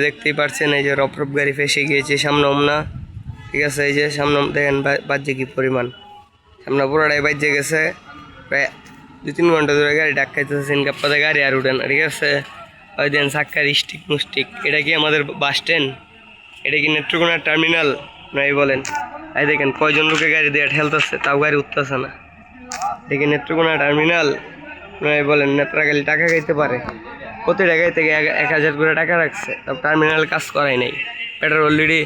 দেখতেই পাচ্ছেন এই যে রপ রপ গাড়ি ফেসে গিয়েছে সামনে ওমনা, ঠিক আছে। এই যে সামনে দেখেন বাজছে কি পরিমাণ, সামনে পুরোটাই বাজছে গেছে। প্রায় 2-3 ঘন্টা ধরে গাড়ি ডাক্কাইতেছে, সিনকাপ্পাতে গাড়ি আর উঠে না, ঠিক আছে। ওই দেন সাক্কার স্টিক মুস্টিক। এটা কি আমাদের বাস স্ট্যান্ড? এটা কি নেত্রকোনা টার্মিনাল? নাই বলেন। এই দেখেন কয়জন লোকে গাড়ি দিয়ে ঠেলতেছে, তাও গাড়ি উঠতেছে না। দেখি নেত্রকোনা টার্মিনাল নয় বলেন, নেত্রাগালি টাকা খাইতে পারে। প্রতি টাকায় থেকে 1000 করে টাকা রাখছে, তাও টার্মিনাল কাজ করাই নাই। পেট্রোল অলরেডি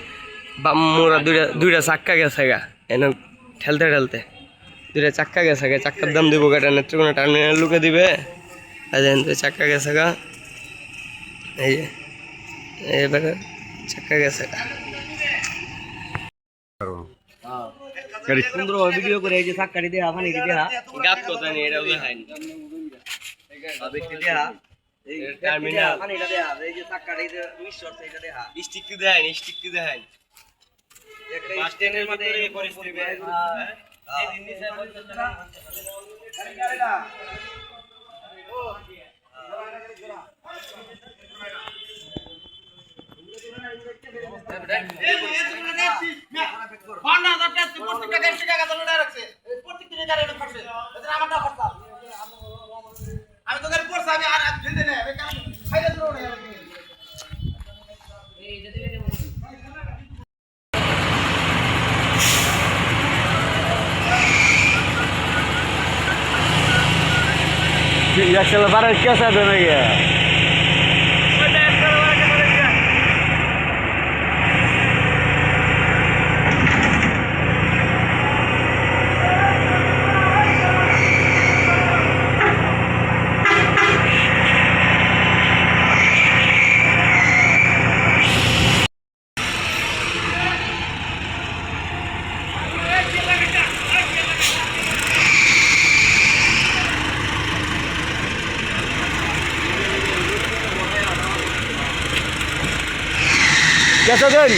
মোরা দুইটা চাক্কা গেছে গা, এনে ঠেলতে ঠেলতে 2টা চাক্কা গেছে গা। চাক্কার দাম দিব গাটা, নেত্রকোনা টার্মিনাল লুকে দিবে। চাক্কা গেছে গা, এই যে এবারে চাক্কা গেছে গা। সুন্দর ভিডিও করে এই যে চাক্কাটি দেয়া পানি দেয়া গাত কথা নেই, এটাও দেখায় না। বেশি দেয়া এই টার্মিনাল পানিটা দেয়া এই যে চাক্কাটি যে মিক্সচার এটা দেয়া স্টিকটি দেখায়, স্টিকটি দেখায়। বাস স্ট্যান্ডের মধ্যে এই পরিস্থিতি এই নিচে গাড়িটা ও আমি তো গাড়ি পড়ছি, আমি আর ফেলতে নেই, আমি কেন খাইলে ধরো না। Ya se lo para el que hace de media. Ya se den.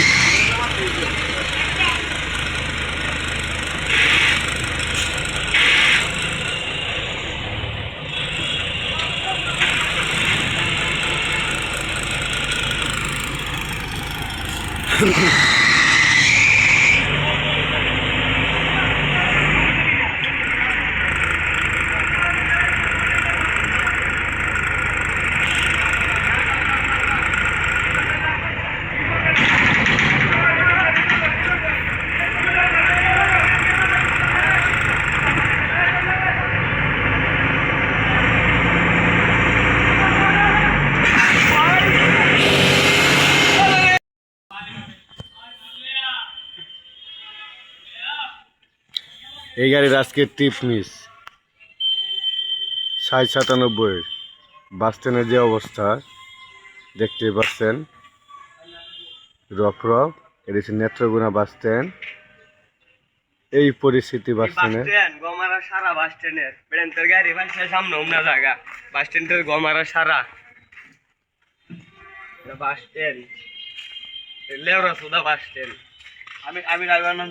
এই গাড়ির আজকে টিপ মিস 97 বাস স্ট্যান্ডের যে অবস্থা দেখতে পাচ্ছেন, রফ রফ। এটা হচ্ছে নেত্রকোনা বাস স্ট্যান্ড। এই পরিস্থিতি বাস স্ট্যান্ডে গমারা সারা বাস স্ট্যান্ডের বেড়ান্তের গাড়ি বাসে সামনে ওমনা জায়গা বাস স্ট্যান্ডের গমারা সারা বাস স্ট্যান্ড, লেওরা সুদা বাস স্ট্যান্ড। আমি ড্রাইভার নাম,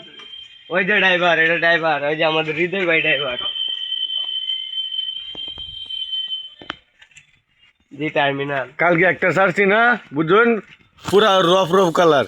ওই যে ড্রাইভার, এটা ড্রাইভার, ওই যে আমাদের হৃদয় ভাই ড্রাইভার। জি টার্মিনাল কালকে একটা ছাড়ছি না, বুঝুন পুরা রফ রফ কালার।